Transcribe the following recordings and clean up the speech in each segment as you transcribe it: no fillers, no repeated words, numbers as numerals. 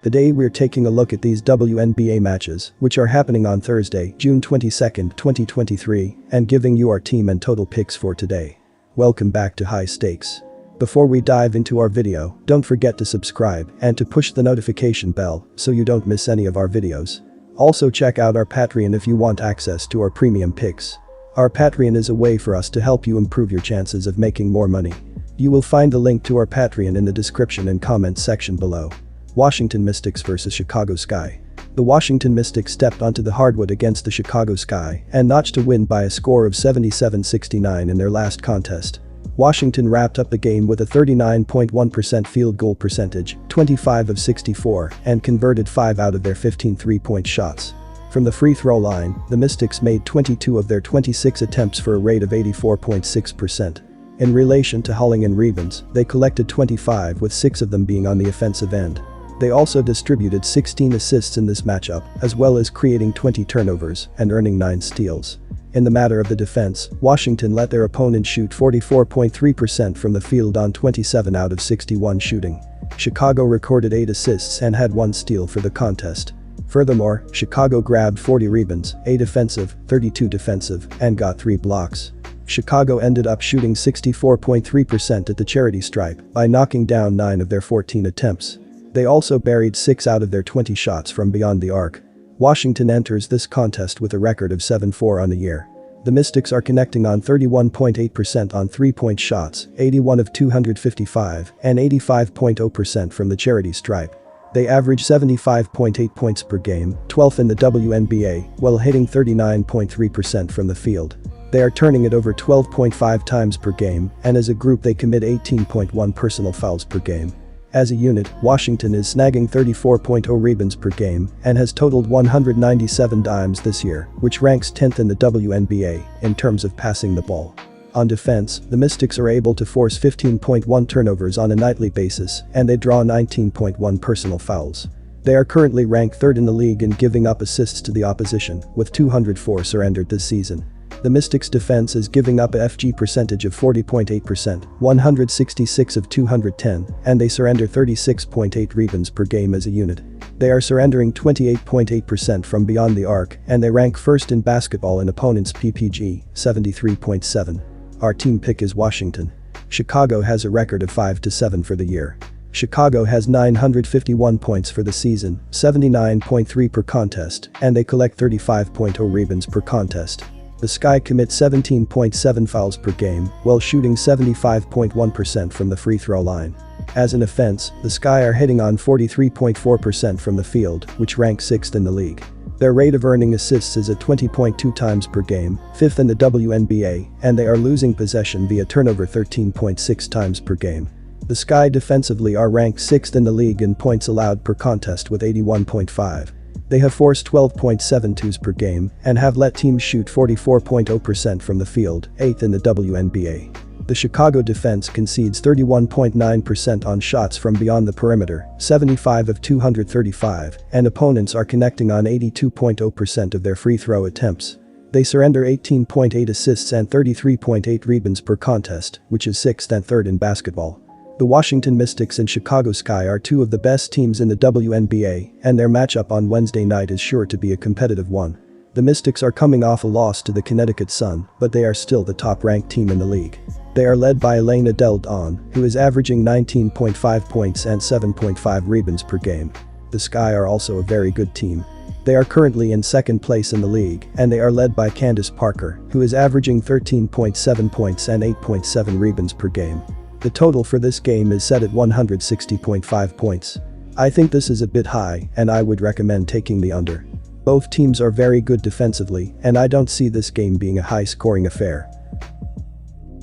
Today we're taking a look at these WNBA matches, which are happening on Thursday, June 22, 2023, and giving you our team and total picks for today. Welcome back to High Stakes. Before we dive into our video, don't forget to subscribe and to push the notification bell so you don't miss any of our videos. Also check out our Patreon if you want access to our premium picks. Our Patreon is a way for us to help you improve your chances of making more money. You will find the link to our Patreon in the description and comments section below. Washington Mystics vs Chicago Sky. The Washington Mystics stepped onto the hardwood against the Chicago Sky and notched a win by a score of 77-69 in their last contest. Washington wrapped up the game with a 39.1% field goal percentage, 25 of 64, and converted 5 out of their 15 three-point shots. From the free throw line, the Mystics made 22 of their 26 attempts for a rate of 84.6%. In relation to hauling in rebounds, they collected 25 with 6 of them being on the offensive end. They also distributed 16 assists in this matchup, as well as creating 20 turnovers and earning 9 steals. In the matter of the defense, Washington let their opponent shoot 44.3% from the field on 27 out of 61 shooting. Chicago recorded 8 assists and had 1 steal for the contest. Furthermore, Chicago grabbed 40 rebounds, 8 offensive, 32 defensive, and got 3 blocks. Chicago ended up shooting 64.3% at the charity stripe by knocking down 9 of their 14 attempts. They also buried 6 out of their 20 shots from beyond the arc. Washington enters this contest with a record of 7-4 on the year. The Mystics are connecting on 31.8% on three-point shots, 81 of 255, and 85.0% from the charity stripe. They average 75.8 points per game, 12th in the WNBA, while hitting 39.3% from the field. They are turning it over 12.5 times per game, and as a group they commit 18.1 personal fouls per game. As a unit, Washington is snagging 34.0 rebounds per game and has totaled 197 dimes this year, which ranks 10th in the WNBA in terms of passing the ball. On defense, the Mystics are able to force 15.1 turnovers on a nightly basis, and they draw 19.1 personal fouls. They are currently ranked 3rd in the league in giving up assists to the opposition, with 204 surrendered this season. The Mystics' defense is giving up a FG percentage of 40.8%, 166 of 210, and they surrender 36.8 rebounds per game as a unit. They are surrendering 28.8% from beyond the arc, and they rank 1st in basketball in opponents' PPG, 73.7. Our team pick is Washington. Chicago has a record of 5-7 for the year. Chicago has 951 points for the season, 79.3 per contest, and they collect 35.0 rebounds per contest. The Sky commit 17.7 fouls per game, while shooting 75.1% from the free throw line. As an offense, the Sky are hitting on 43.4% from the field, which ranks 6th in the league. Their rate of earning assists is at 20.2 times per game, 5th in the WNBA, and they are losing possession via turnover 13.6 times per game. The Sky defensively are ranked 6th in the league in points allowed per contest with 81.5. They have forced 12.7 twos per game and have let teams shoot 44.0% from the field, 8th in the WNBA. The Chicago defense concedes 31.9% on shots from beyond the perimeter, 75 of 235, and opponents are connecting on 82.0% of their free throw attempts. They surrender 18.8 assists and 33.8 rebounds per contest, which is 6th and 3rd in basketball. The Washington Mystics and Chicago Sky are 2 of the best teams in the WNBA, and their matchup on Wednesday night is sure to be a competitive one. The Mystics are coming off a loss to the Connecticut Sun, but they are still the top-ranked team in the league. They are led by Elena Del Don, who is averaging 19.5 points and 7.5 rebounds per game. The Sky are also a very good team. They are currently in 2nd place in the league, and they are led by Candace Parker, who is averaging 13.7 points and 8.7 rebounds per game. The total for this game is set at 160.5 points. I think this is a bit high, and I would recommend taking the under. Both teams are very good defensively, and I don't see this game being a high-scoring affair.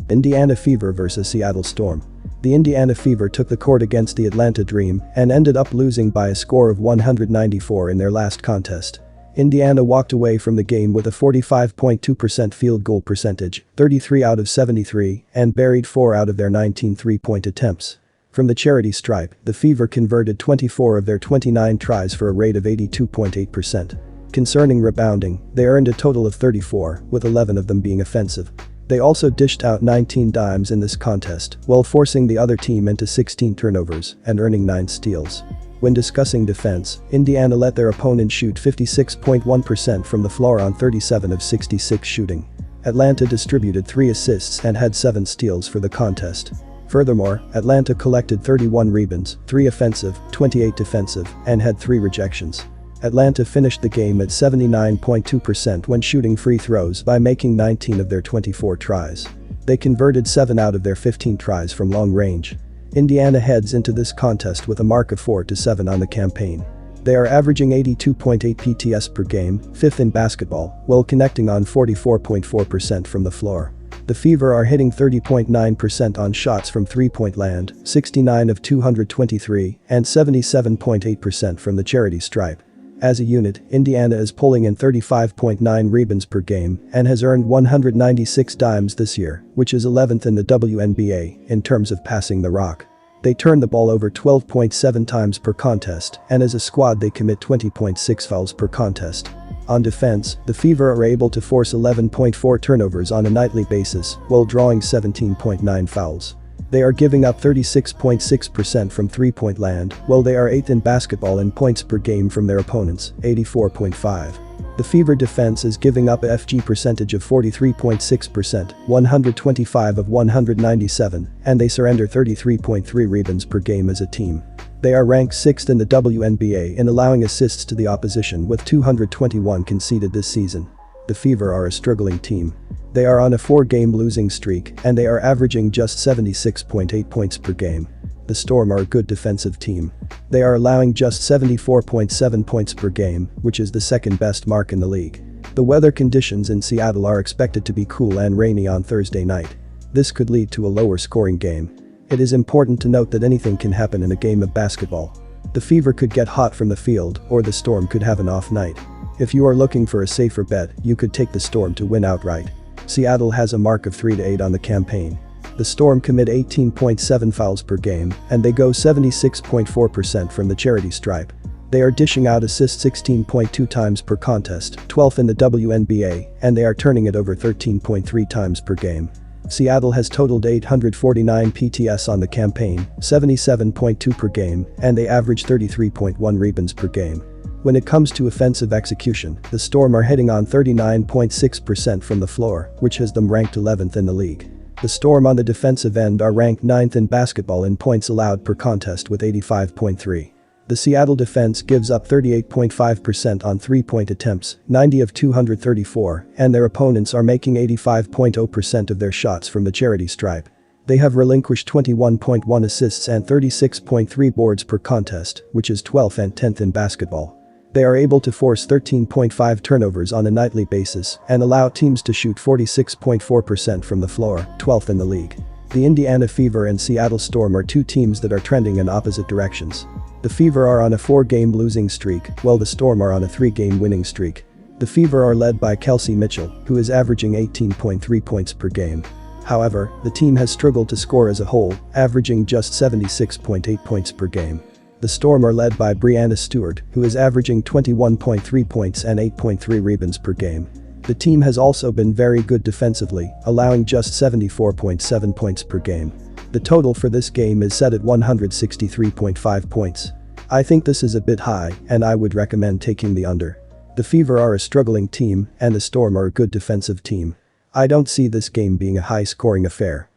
Indiana Fever vs Seattle Storm. The Indiana Fever took the court against the Atlanta Dream and ended up losing by a score of 194 in their last contest. Indiana walked away from the game with a 45.2% field goal percentage, 33 out of 73, and buried 4 out of their 19 three-point attempts. From the charity stripe, the Fever converted 24 of their 29 tries for a rate of 82.8%. Concerning rebounding, they earned a total of 34, with 11 of them being offensive. They also dished out 19 dimes in this contest, while forcing the other team into 16 turnovers and earning 9 steals. When discussing defense, Indiana let their opponent shoot 56.1% from the floor on 37 of 66 shooting. Atlanta distributed 3 assists and had 7 steals for the contest. Furthermore, Atlanta collected 31 rebounds, 3 offensive, 28 defensive, and had 3 rejections. Atlanta finished the game at 79.2% when shooting free throws by making 19 of their 24 tries. They converted 7 out of their 15 tries from long range. Indiana heads into this contest with a mark of 4-7 on the campaign. They are averaging 82.8 PTS per game, 5th in basketball, while connecting on 44.4% from the floor. The Fever are hitting 30.9% on shots from three-point land, 69 of 223, and 77.8% from the charity stripe. As a unit, Indiana is pulling in 35.9 rebounds per game and has earned 196 dimes this year, which is 11th in the WNBA in terms of passing the rock. They turn the ball over 12.7 times per contest, and as a squad they commit 20.6 fouls per contest. On defense, the Fever are able to force 11.4 turnovers on a nightly basis while drawing 17.9 fouls. They are giving up 36.6% from three-point land, while they are 8th in basketball in points per game from their opponents, 84.5. The Fever defense is giving up a FG percentage of 43.6%, 125 of 197, and they surrender 33.3 rebounds per game as a team. They are ranked 6th in the WNBA in allowing assists to the opposition with 221 conceded this season. The Fever are a struggling team. They are on a 4-game losing streak and they are averaging just 76.8 points per game. The Storm are a good defensive team. They are allowing just 74.7 points per game, which is the second best mark in the league. The weather conditions in Seattle are expected to be cool and rainy on Thursday night. This could lead to a lower scoring game. It is important to note that anything can happen in a game of basketball. The Fever could get hot from the field or the Storm could have an off night. If you are looking for a safer bet, you could take the Storm to win outright. Seattle has a mark of 3-8 on the campaign. The Storm commit 18.7 fouls per game and they go 76.4% from the charity stripe. They are dishing out assists 16.2 times per contest, 12th in the WNBA, and they are turning it over 13.3 times per game. Seattle has totaled 849 PTS on the campaign, 77.2 per game, and they average 33.1 rebounds per game. When it comes to offensive execution, the Storm are hitting on 39.6% from the floor, which has them ranked 11th in the league. The Storm on the defensive end are ranked 9th in basketball in points allowed per contest with 85.3. The Seattle defense gives up 38.5% on three-point attempts, 90 of 234, and their opponents are making 85.0% of their shots from the charity stripe. They have relinquished 21.1 assists and 36.3 boards per contest, which is 12th and 10th in basketball. They are able to force 13.5 turnovers on a nightly basis and allow teams to shoot 46.4% from the floor, 12th in the league. The Indiana Fever and Seattle Storm are two teams that are trending in opposite directions. The Fever are on a 4-game losing streak, while the Storm are on a 3-game winning streak. The Fever are led by Kelsey Mitchell, who is averaging 18.3 points per game. However, the team has struggled to score as a whole, averaging just 76.8 points per game. The Storm are led by Breanna Stewart, who is averaging 21.3 points and 8.3 rebounds per game. The team has also been very good defensively, allowing just 74.7 points per game. The total for this game is set at 163.5 points. I think this is a bit high, and I would recommend taking the under. The Fever are a struggling team, and the Storm are a good defensive team. I don't see this game being a high-scoring affair.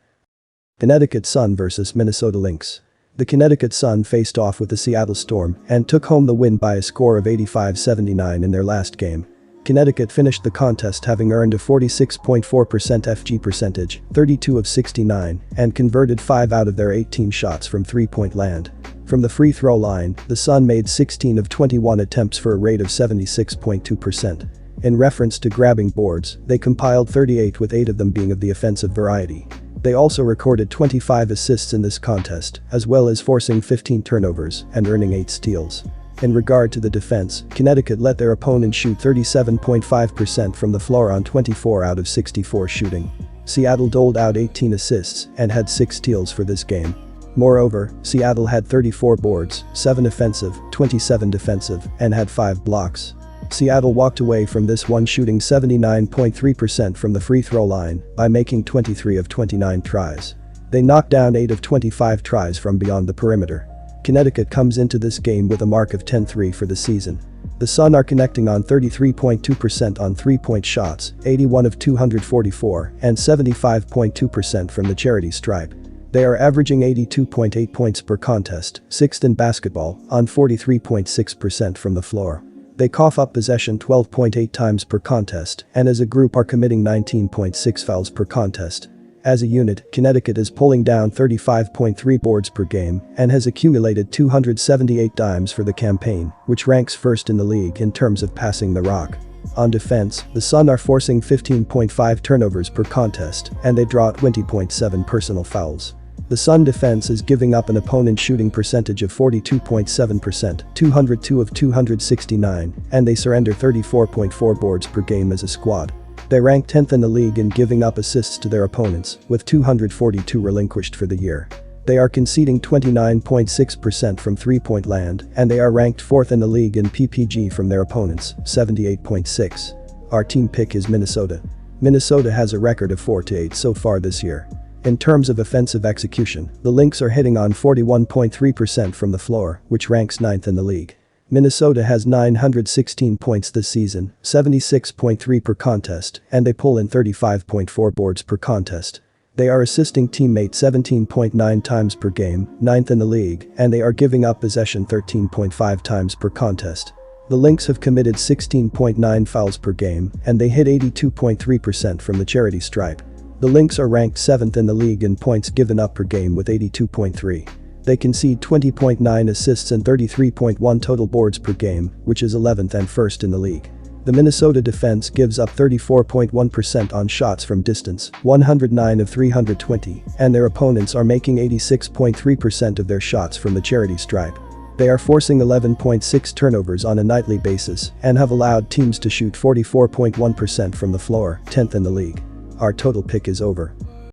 Connecticut Sun vs Minnesota Lynx. The Connecticut Sun faced off with the Seattle Storm and took home the win by a score of 85-79 in their last game. Connecticut finished the contest having earned a 46.4% FG percentage, 32 of 69, and converted 5 out of their 18 shots from three-point land. From the free throw line, the Sun made 16 of 21 attempts for a rate of 76.2%. In reference to grabbing boards, they compiled 38 with 8 of them being of the offensive variety. They also recorded 25 assists in this contest, as well as forcing 15 turnovers and earning 8 steals. In regard to the defense, Connecticut let their opponent shoot 37.5% from the floor on 24 out of 64 shooting. Seattle doled out 18 assists and had 6 steals for this game. Moreover, Seattle had 34 boards, 7 offensive, 27 defensive, and had 5 blocks. Seattle walked away from this one shooting 79.3% from the free throw line by making 23 of 29 tries. They knocked down 8 of 25 tries from beyond the perimeter. Connecticut comes into this game with a mark of 10-3 for the season. The Sun are connecting on 33.2% on three-point shots, 81 of 244, and 75.2% from the charity stripe. They are averaging 82.8 points per contest, 6th in basketball, on 43.6% from the floor. They cough up possession 12.8 times per contest, and as a group are committing 19.6 fouls per contest. As a unit, Connecticut is pulling down 35.3 boards per game and has accumulated 278 dimes for the campaign, which ranks first in the league in terms of passing the rock. On defense, the Sun are forcing 15.5 turnovers per contest, and they draw 20.7 personal fouls. The Sun defense is giving up an opponent shooting percentage of 42.7%, 202 of 269, and they surrender 34.4 boards per game as a squad. They rank 10th in the league in giving up assists to their opponents, with 242 relinquished for the year. They are conceding 29.6% from three-point land, and they are ranked 4th in the league in PPG from their opponents, 78.6. Our team pick is Minnesota. Minnesota has a record of 4-8 so far this year. In terms of offensive execution, the Lynx are hitting on 41.3% from the floor, which ranks 9th in the league. Minnesota has 916 points this season, 76.3 per contest, and they pull in 35.4 boards per contest. They are assisting teammates 17.9 times per game, 9th in the league, and they are giving up possession 13.5 times per contest. The Lynx have committed 16.9 fouls per game, and they hit 82.3% from the charity stripe. The Lynx are ranked 7th in the league in points given up per game with 82.3. They concede 20.9 assists and 33.1 total boards per game, which is 11th and 1st in the league. The Minnesota defense gives up 34.1% on shots from distance, 109 of 320, and their opponents are making 86.3% of their shots from the charity stripe. They are forcing 11.6 turnovers on a nightly basis and have allowed teams to shoot 44.1% from the floor, 10th in the league. Our total pick is over.